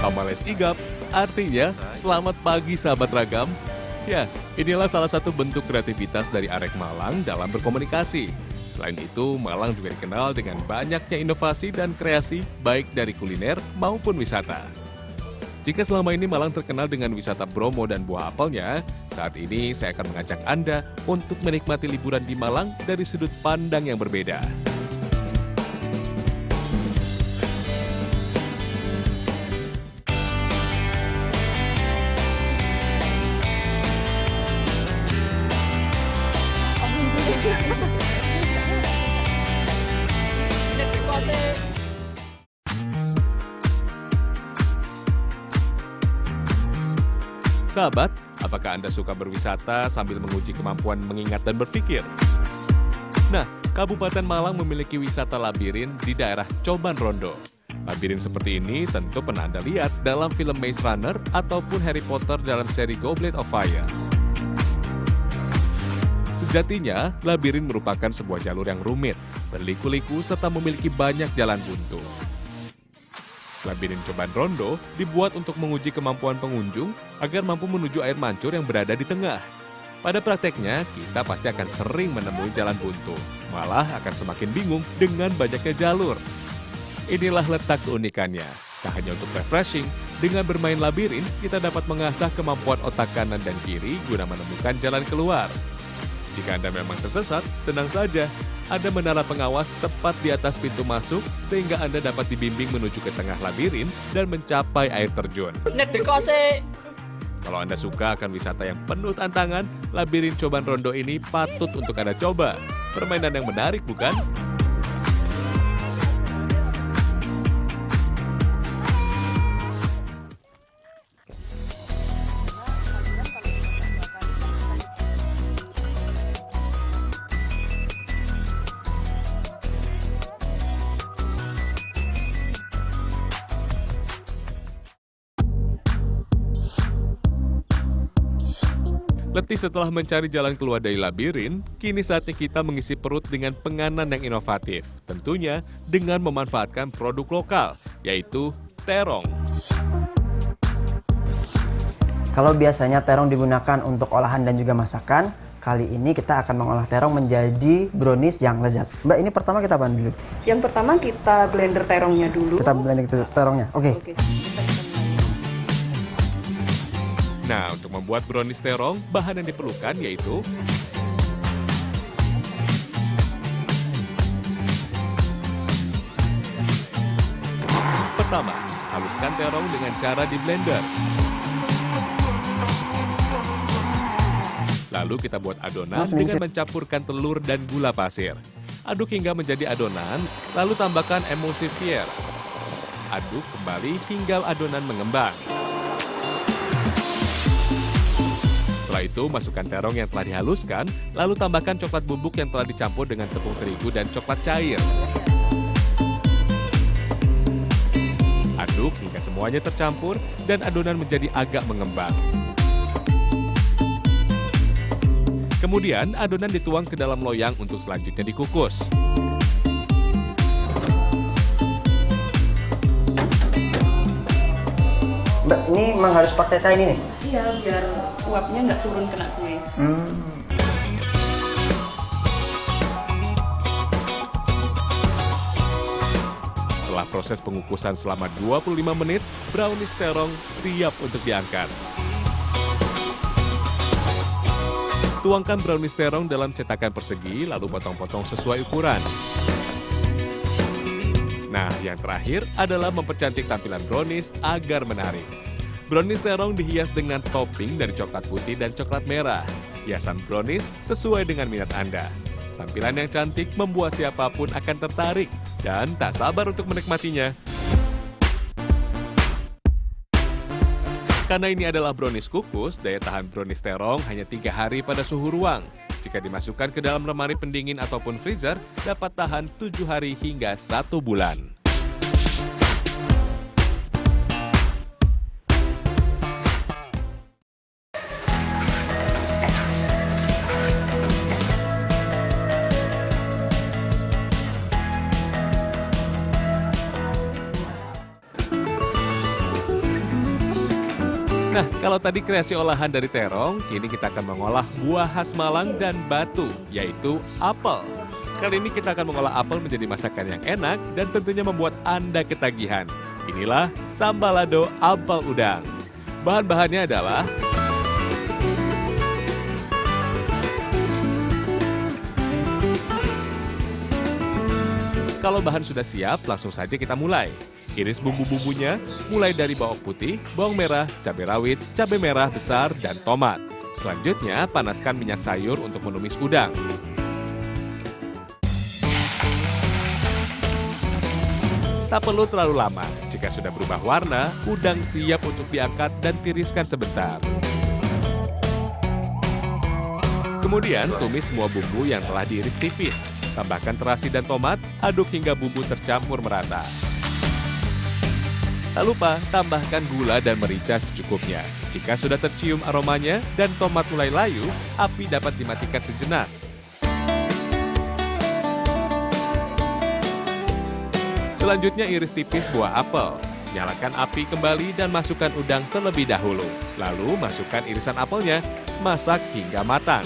Hamales Igap, artinya selamat pagi sahabat ragam. Ya, inilah salah satu bentuk kreativitas dari Arek Malang dalam berkomunikasi. Selain itu, Malang juga dikenal dengan banyaknya inovasi dan kreasi baik dari kuliner maupun wisata. Jika selama ini Malang terkenal dengan wisata Bromo dan buah apelnya, saat ini saya akan mengajak Anda untuk menikmati liburan di Malang dari sudut pandang yang berbeda. Sahabat, apakah Anda suka berwisata sambil menguji kemampuan mengingat dan berpikir? Nah, Kabupaten Malang memiliki wisata labirin di daerah Coban Rondo. Labirin seperti ini tentu pernah Anda lihat dalam film Maze Runner ataupun Harry Potter dalam seri Goblet of Fire. Sejatinya, labirin merupakan sebuah jalur yang rumit, berliku-liku serta memiliki banyak jalan buntu. Labirin Coban Rondo dibuat untuk menguji kemampuan pengunjung agar mampu menuju air mancur yang berada di tengah. Pada prakteknya, kita pasti akan sering menemui jalan buntu, malah akan semakin bingung dengan banyaknya jalur. Inilah letak keunikannya. Tak hanya untuk refreshing, dengan bermain labirin, kita dapat mengasah kemampuan otak kanan dan kiri guna menemukan jalan keluar. Jika Anda memang tersesat, tenang saja. Ada menara pengawas tepat di atas pintu masuk sehingga Anda dapat dibimbing menuju ke tengah labirin dan mencapai air terjun. Kalau Anda suka akan wisata yang penuh tantangan, labirin Coban Rondo ini patut untuk Anda coba. Permainan yang menarik, bukan? Letih setelah mencari jalan keluar dari labirin, kini saatnya kita mengisi perut dengan penganan yang inovatif. Tentunya dengan memanfaatkan produk lokal, yaitu terong. Kalau biasanya terong digunakan untuk olahan dan juga masakan, kali ini kita akan mengolah terong menjadi brownies yang lezat. Mbak, ini pertama kita apa dulu? Yang pertama kita blender terongnya dulu. Kita blender terongnya, oke. Nah, untuk membuat brownies terong, bahan yang diperlukan yaitu pertama, haluskan terong dengan cara di blender. Lalu kita buat adonan dengan mencampurkan telur dan gula pasir. Aduk hingga menjadi adonan, lalu tambahkan emulsifier. Aduk kembali hingga adonan mengembang. Setelah itu, masukkan terong yang telah dihaluskan, lalu tambahkan coklat bubuk yang telah dicampur dengan tepung terigu dan coklat cair. Aduk hingga semuanya tercampur dan adonan menjadi agak mengembang. Kemudian, adonan dituang ke dalam loyang untuk selanjutnya dikukus. Mbak, ini memang harus pakai kain ini? Iya, biar uapnya nggak turun kena kue. Setelah proses pengukusan selama 25 menit, brownies terong siap untuk diangkat. Tuangkan brownies terong dalam cetakan persegi, lalu potong-potong sesuai ukuran. Nah, yang terakhir adalah mempercantik tampilan brownies agar menarik. Brownies terong dihias dengan topping dari coklat putih dan coklat merah. Hiasan brownies sesuai dengan minat Anda. Tampilan yang cantik membuat siapapun akan tertarik dan tak sabar untuk menikmatinya. Karena ini adalah brownies kukus, daya tahan brownies terong hanya 3 hari pada suhu ruang. Jika dimasukkan ke dalam lemari pendingin ataupun freezer, dapat tahan 7 hari hingga 1 bulan. Nah, kalau tadi kreasi olahan dari terong, kini kita akan mengolah buah khas Malang dan Batu, yaitu apel. Kali ini kita akan mengolah apel menjadi masakan yang enak dan tentunya membuat Anda ketagihan. Inilah sambalado apel udang. Bahan-bahannya adalah kalau bahan sudah siap, langsung saja kita mulai. Iris bumbu-bumbunya, mulai dari bawang putih, bawang merah, cabai rawit, cabai merah besar, dan tomat. Selanjutnya, panaskan minyak sayur untuk menumis udang. Tak perlu terlalu lama, jika sudah berubah warna, udang siap untuk diangkat dan tiriskan sebentar. Kemudian, tumis semua bumbu yang telah diiris tipis. Tambahkan terasi dan tomat, aduk hingga bumbu tercampur merata. Tak lupa, tambahkan gula dan merica secukupnya. Jika sudah tercium aromanya dan tomat mulai layu, api dapat dimatikan sejenak. Selanjutnya iris tipis buah apel. Nyalakan api kembali dan masukkan udang terlebih dahulu. Lalu masukkan irisan apelnya, masak hingga matang.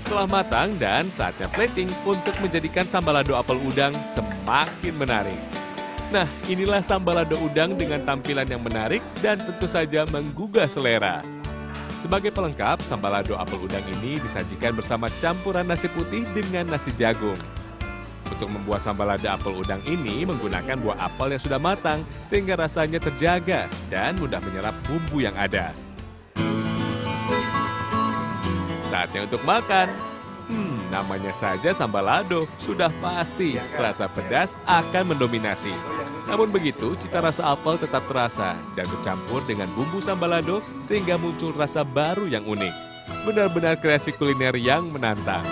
Setelah matang dan saatnya plating untuk menjadikan sambalado apel udang semakin menarik. Nah, inilah sambalado udang dengan tampilan yang menarik dan tentu saja menggugah selera. Sebagai pelengkap, sambalado apel udang ini disajikan bersama campuran nasi putih dengan nasi jagung. Untuk membuat sambalado apel udang ini menggunakan buah apel yang sudah matang sehingga rasanya terjaga dan mudah menyerap bumbu yang ada. Saatnya untuk makan. Namanya saja sambalado, sudah pasti rasa pedas akan mendominasi. Namun begitu, cita rasa apel tetap terasa dan bercampur dengan bumbu sambalado sehingga muncul rasa baru yang unik. Benar-benar kreasi kuliner yang menantang.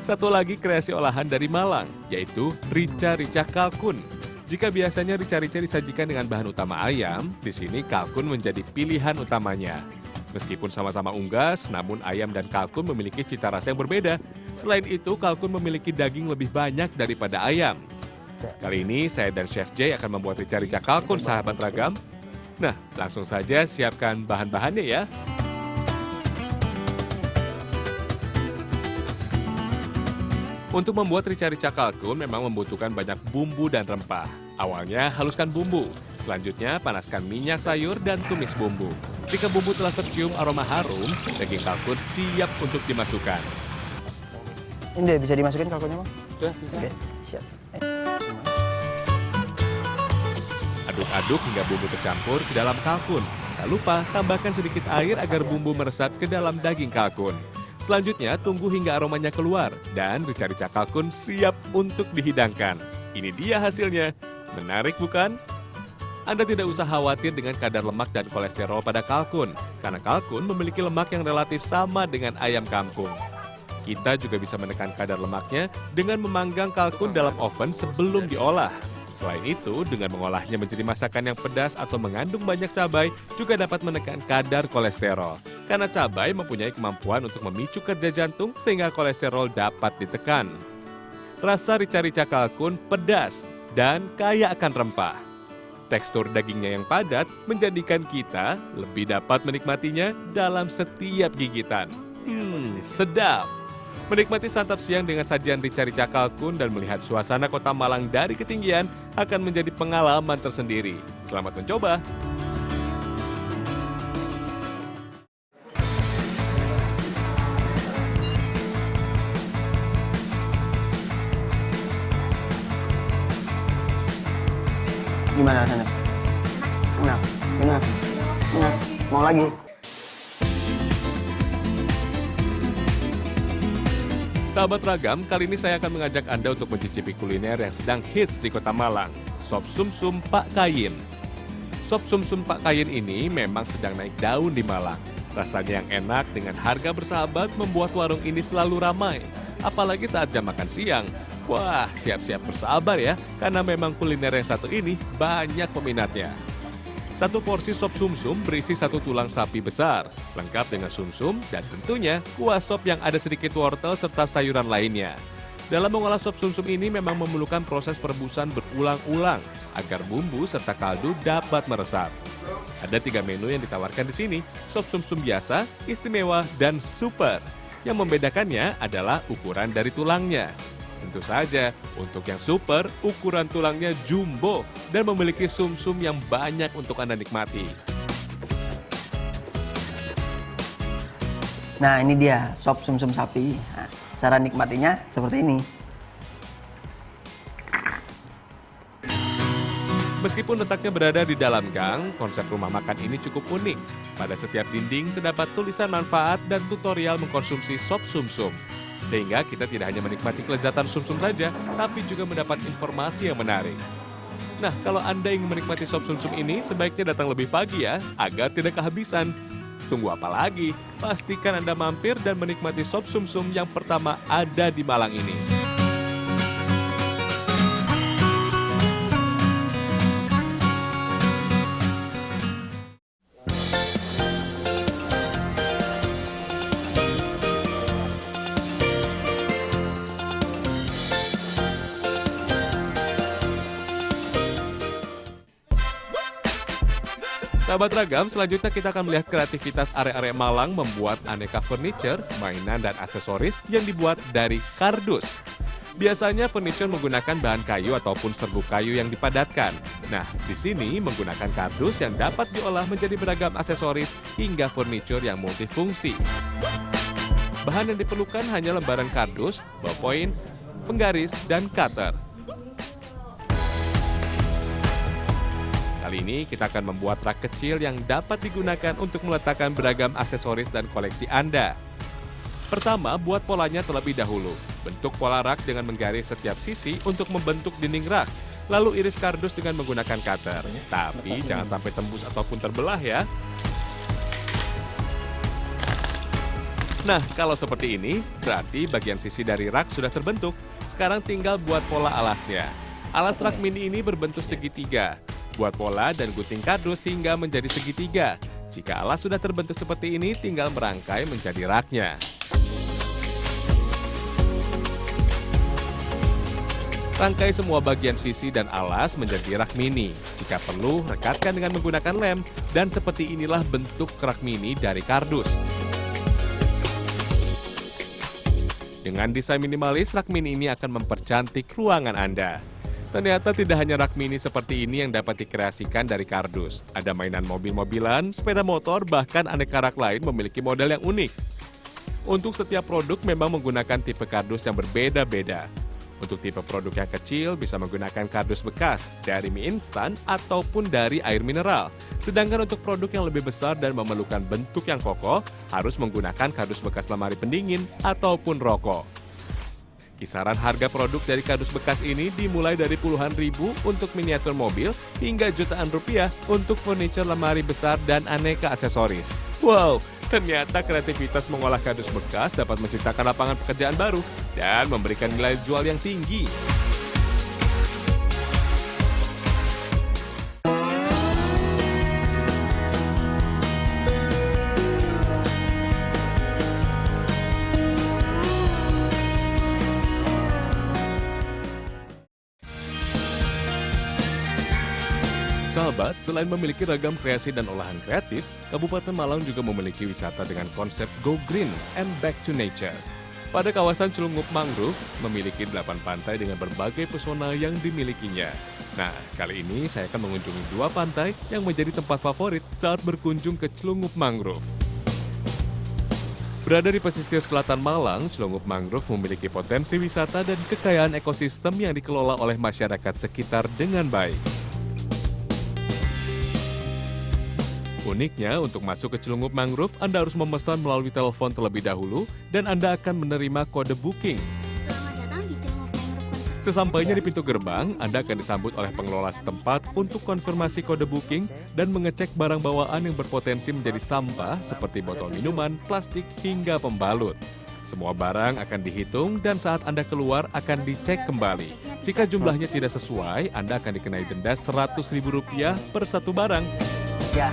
Satu lagi kreasi olahan dari Malang, yaitu rica-rica kalkun. Jika biasanya rica-rica disajikan dengan bahan utama ayam, di sini kalkun menjadi pilihan utamanya. Meskipun sama-sama unggas, namun ayam dan kalkun memiliki cita rasa yang berbeda. Selain itu, kalkun memiliki daging lebih banyak daripada ayam. Kali ini, saya dan Chef Jay akan membuat rica-rica kalkun, sahabat ragam. Nah, langsung saja siapkan bahan-bahannya ya. Untuk membuat rica-rica kalkun memang membutuhkan banyak bumbu dan rempah. Awalnya haluskan bumbu, selanjutnya panaskan minyak sayur dan tumis bumbu. Jika bumbu telah tercium aroma harum, daging kalkun siap untuk dimasukkan. Ini bisa dimasukin kalkunnya, Bang? Sudah, Oke, siap. Aduk-aduk hingga bumbu tercampur ke dalam kalkun. Tak lupa tambahkan sedikit air agar bumbu meresap ke dalam daging kalkun. Selanjutnya, tunggu hingga aromanya keluar dan rica-rica kalkun siap untuk dihidangkan. Ini dia hasilnya. Menarik bukan? Anda tidak usah khawatir dengan kadar lemak dan kolesterol pada kalkun, karena kalkun memiliki lemak yang relatif sama dengan ayam kampung. Kita juga bisa menekan kadar lemaknya dengan memanggang kalkun dalam oven sebelum diolah. Selain itu, dengan mengolahnya menjadi masakan yang pedas atau mengandung banyak cabai, juga dapat menekan kadar kolesterol. Karena cabai mempunyai kemampuan untuk memicu kerja jantung sehingga kolesterol dapat ditekan. Rasa rica-rica kalkun pedas dan kaya akan rempah. Tekstur dagingnya yang padat menjadikan kita lebih dapat menikmatinya dalam setiap gigitan. Sedap! Menikmati santap siang dengan sajian rica-rica kalkun dan melihat suasana kota Malang dari ketinggian akan menjadi pengalaman tersendiri. Selamat mencoba! Gimana rasanya? Enak, enak, enak. Mau lagi? Sahabat ragam, kali ini saya akan mengajak Anda untuk mencicipi kuliner yang sedang hits di kota Malang, sop sumsum Pak Kayin. Sop sumsum Pak Kayin ini memang sedang naik daun di Malang. Rasanya yang enak dengan harga bersahabat membuat warung ini selalu ramai. Apalagi saat jam makan siang, Wah, siap-siap bersabar ya, karena memang kuliner yang satu ini banyak peminatnya. Satu porsi sop sumsum berisi satu tulang sapi besar, lengkap dengan sumsum dan tentunya kuah sop yang ada sedikit wortel serta sayuran lainnya. Dalam mengolah sop sumsum ini memang memerlukan proses perebusan berulang-ulang agar bumbu serta kaldu dapat meresap. Ada 3 menu yang ditawarkan di sini, sop sumsum biasa, istimewa, dan super. Yang membedakannya adalah ukuran dari tulangnya. Tentu saja, untuk yang super, ukuran tulangnya jumbo dan memiliki sumsum yang banyak untuk Anda nikmati. Nah, ini dia sop sumsum sapi. Nah, cara nikmatinya seperti ini. Meskipun letaknya berada di dalam gang, konsep rumah makan ini cukup unik. Pada setiap dinding terdapat tulisan manfaat dan tutorial mengkonsumsi sop sumsum. Sehingga kita tidak hanya menikmati kelezatan sumsum saja, tapi juga mendapat informasi yang menarik. Nah, kalau Anda ingin menikmati sop sumsum ini, sebaiknya datang lebih pagi ya, agar tidak kehabisan. Tunggu apa lagi? Pastikan Anda mampir dan menikmati sop sumsum yang pertama ada di Malang ini. Sahabat Ragam, selanjutnya kita akan melihat kreativitas area-area Malang membuat aneka furniture, mainan, dan aksesoris yang dibuat dari kardus. Biasanya furniture menggunakan bahan kayu ataupun serbuk kayu yang dipadatkan. Nah, di sini menggunakan kardus yang dapat diolah menjadi beragam aksesoris hingga furniture yang multifungsi. Bahan yang diperlukan hanya lembaran kardus, ballpoint, penggaris, dan cutter. Kali ini kita akan membuat rak kecil yang dapat digunakan untuk meletakkan beragam aksesoris dan koleksi Anda. Pertama, buat polanya terlebih dahulu. Bentuk pola rak dengan menggaris setiap sisi untuk membentuk dinding rak. Lalu iris kardus dengan menggunakan cutter. Tapi jangan sampai tembus ataupun terbelah ya. Nah, kalau seperti ini, berarti bagian sisi dari rak sudah terbentuk. Sekarang tinggal buat pola alasnya. Alas rak mini ini berbentuk segitiga. Buat pola dan gunting kardus hingga menjadi segitiga. Jika alas sudah terbentuk seperti ini, tinggal merangkai menjadi raknya. Rangkai semua bagian sisi dan alas menjadi rak mini. Jika perlu, rekatkan dengan menggunakan lem. Dan seperti inilah bentuk rak mini dari kardus. Dengan desain minimalis, rak mini ini akan mempercantik ruangan Anda. Ternyata tidak hanya rak mini seperti ini yang dapat dikreasikan dari kardus. Ada mainan mobil-mobilan, sepeda motor, bahkan aneka rak lain memiliki model yang unik. Untuk setiap produk memang menggunakan tipe kardus yang berbeda-beda. Untuk tipe produk yang kecil bisa menggunakan kardus bekas dari mie instan ataupun dari air mineral. Sedangkan untuk produk yang lebih besar dan memerlukan bentuk yang kokoh, harus menggunakan kardus bekas lemari pendingin ataupun rokok. Kisaran harga produk dari kardus bekas ini dimulai dari puluhan ribu untuk miniatur mobil hingga jutaan rupiah untuk furniture lemari besar dan aneka aksesoris. Wow, ternyata kreativitas mengolah kardus bekas dapat menciptakan lapangan pekerjaan baru dan memberikan nilai jual yang tinggi. Sahabat, selain memiliki ragam kreasi dan olahan kreatif, Kabupaten Malang juga memiliki wisata dengan konsep Go Green and Back to Nature. Pada kawasan Celungup Mangrove, memiliki 8 pantai dengan berbagai pesona yang dimilikinya. Nah, kali ini saya akan mengunjungi 2 pantai yang menjadi tempat favorit saat berkunjung ke Celungup Mangrove. Berada di pesisir selatan Malang, Celungup Mangrove memiliki potensi wisata dan kekayaan ekosistem yang dikelola oleh masyarakat sekitar dengan baik. Uniknya, untuk masuk ke Celungup Mangrove, Anda harus memesan melalui telepon terlebih dahulu dan Anda akan menerima kode booking. Sesampainya di pintu gerbang, Anda akan disambut oleh pengelola setempat untuk konfirmasi kode booking dan mengecek barang bawaan yang berpotensi menjadi sampah seperti botol minuman, plastik, hingga pembalut. Semua barang akan dihitung dan saat Anda keluar akan dicek kembali. Jika jumlahnya tidak sesuai, Anda akan dikenai denda Rp100.000 per satu barang. Ya,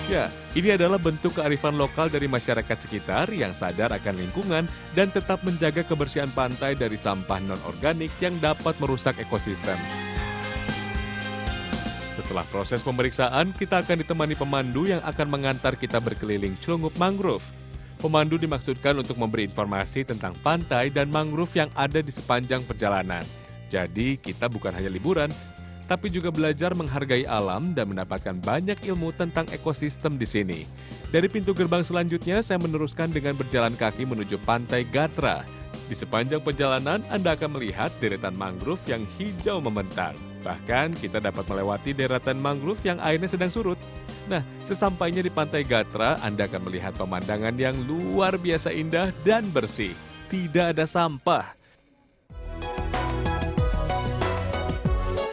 Ya, ini adalah bentuk kearifan lokal dari masyarakat sekitar yang sadar akan lingkungan dan tetap menjaga kebersihan pantai dari sampah non-organik yang dapat merusak ekosistem. Setelah proses pemeriksaan, kita akan ditemani pemandu yang akan mengantar kita berkeliling Celungup Mangrove. Pemandu dimaksudkan untuk memberi informasi tentang pantai dan mangrove yang ada di sepanjang perjalanan. Jadi, kita bukan hanya liburan, tapi juga belajar menghargai alam dan mendapatkan banyak ilmu tentang ekosistem di sini. Dari pintu gerbang selanjutnya, saya meneruskan dengan berjalan kaki menuju Pantai Gatra. Di sepanjang perjalanan, Anda akan melihat deretan mangrove yang hijau membentang. Bahkan, kita dapat melewati deretan mangrove yang airnya sedang surut. Nah, sesampainya di Pantai Gatra, Anda akan melihat pemandangan yang luar biasa indah dan bersih. Tidak ada sampah.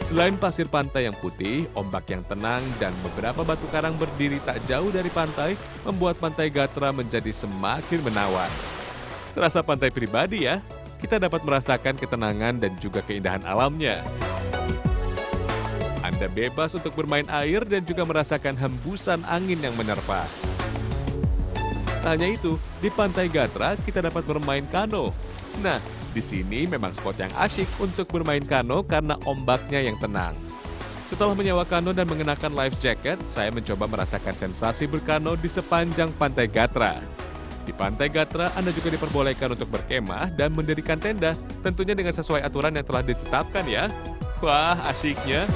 Selain pasir pantai yang putih, ombak yang tenang, dan beberapa batu karang berdiri tak jauh dari pantai, membuat Pantai Gatra menjadi semakin menawan. Serasa pantai pribadi ya, kita dapat merasakan ketenangan dan juga keindahan alamnya. Anda bebas untuk bermain air dan juga merasakan hembusan angin yang menerpa. Tak hanya itu, di Pantai Gatra kita dapat bermain kano. Nah, di sini memang spot yang asyik untuk bermain kano karena ombaknya yang tenang. Setelah menyewa kano dan mengenakan life jacket, saya mencoba merasakan sensasi berkano di sepanjang Pantai Gatra. Di Pantai Gatra, Anda juga diperbolehkan untuk berkemah dan mendirikan tenda, tentunya dengan sesuai aturan yang telah ditetapkan ya. Wah, asyiknya.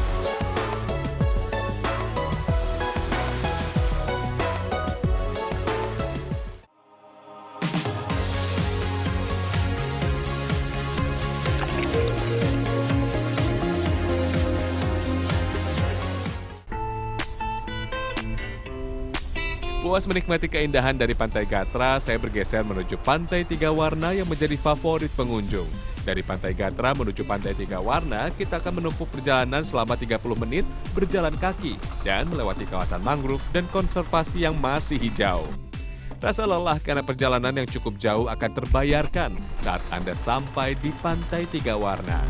Puas menikmati keindahan dari Pantai Gatra, saya bergeser menuju Pantai Tiga Warna yang menjadi favorit pengunjung. Dari Pantai Gatra menuju Pantai Tiga Warna, kita akan menempuh perjalanan selama 30 menit berjalan kaki dan melewati kawasan mangrove dan konservasi yang masih hijau. Rasa lelah karena perjalanan yang cukup jauh akan terbayarkan saat Anda sampai di Pantai Tiga Warna.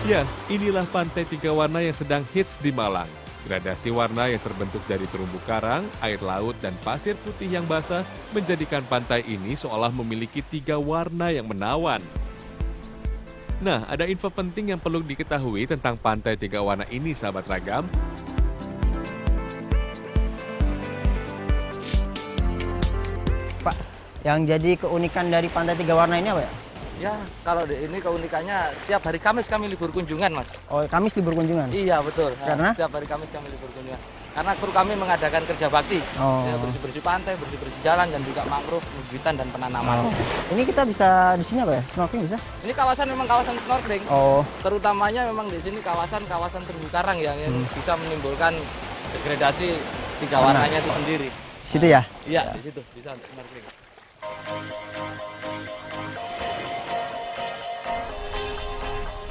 Ya, inilah Pantai Tiga Warna yang sedang hits di Malang. Gradasi warna yang terbentuk dari terumbu karang, air laut, dan pasir putih yang basah menjadikan pantai ini seolah memiliki 3 warna yang menawan. Nah, ada info penting yang perlu diketahui tentang Pantai Tiga Warna ini, sahabat Ragam. Pak, yang jadi keunikan dari Pantai Tiga Warna ini apa ya? Ya, kalau di ini keunikannya setiap hari Kamis kami libur kunjungan, Mas. Oh, Kamis libur kunjungan? Iya, betul. Karena? Setiap hari Kamis kami libur kunjungan. Karena kru kami mengadakan kerja bakti. Oh. Ya, bersih-bersih pantai, bersih-bersih jalan, dan juga mangrove, hutan, dan penanaman. Oh. Ini kita bisa di sini apa ya? Snorkeling bisa? Ini kawasan memang kawasan snorkeling. Oh. Terutamanya memang di sini kawasan terumbu karang yang bisa menimbulkan degradasi 3 warnanya itu sendiri. Di situ ya? Iya, di situ bisa untuk snorkeling.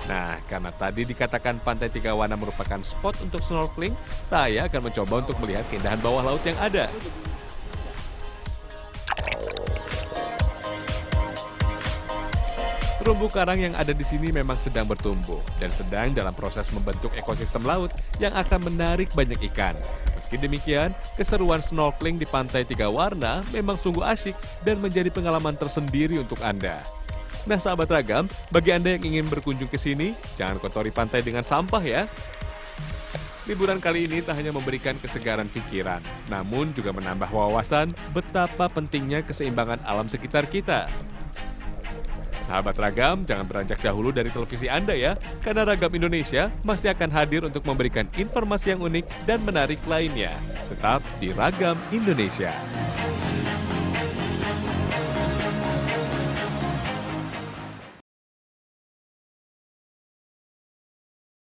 Nah, karena tadi dikatakan Pantai Tiga Warna merupakan spot untuk snorkeling, saya akan mencoba untuk melihat keindahan bawah laut yang ada. Terumbu karang yang ada di sini memang sedang bertumbuh dan sedang dalam proses membentuk ekosistem laut yang akan menarik banyak ikan. Meski demikian, keseruan snorkeling di Pantai Tiga Warna memang sungguh asyik dan menjadi pengalaman tersendiri untuk Anda. Nah, sahabat Ragam, bagi Anda yang ingin berkunjung ke sini, jangan kotori pantai dengan sampah ya. Liburan kali ini tak hanya memberikan kesegaran pikiran, namun juga menambah wawasan betapa pentingnya keseimbangan alam sekitar kita. Sahabat Ragam, jangan beranjak dahulu dari televisi Anda ya, karena Ragam Indonesia masih akan hadir untuk memberikan informasi yang unik dan menarik lainnya. Tetap di Ragam Indonesia.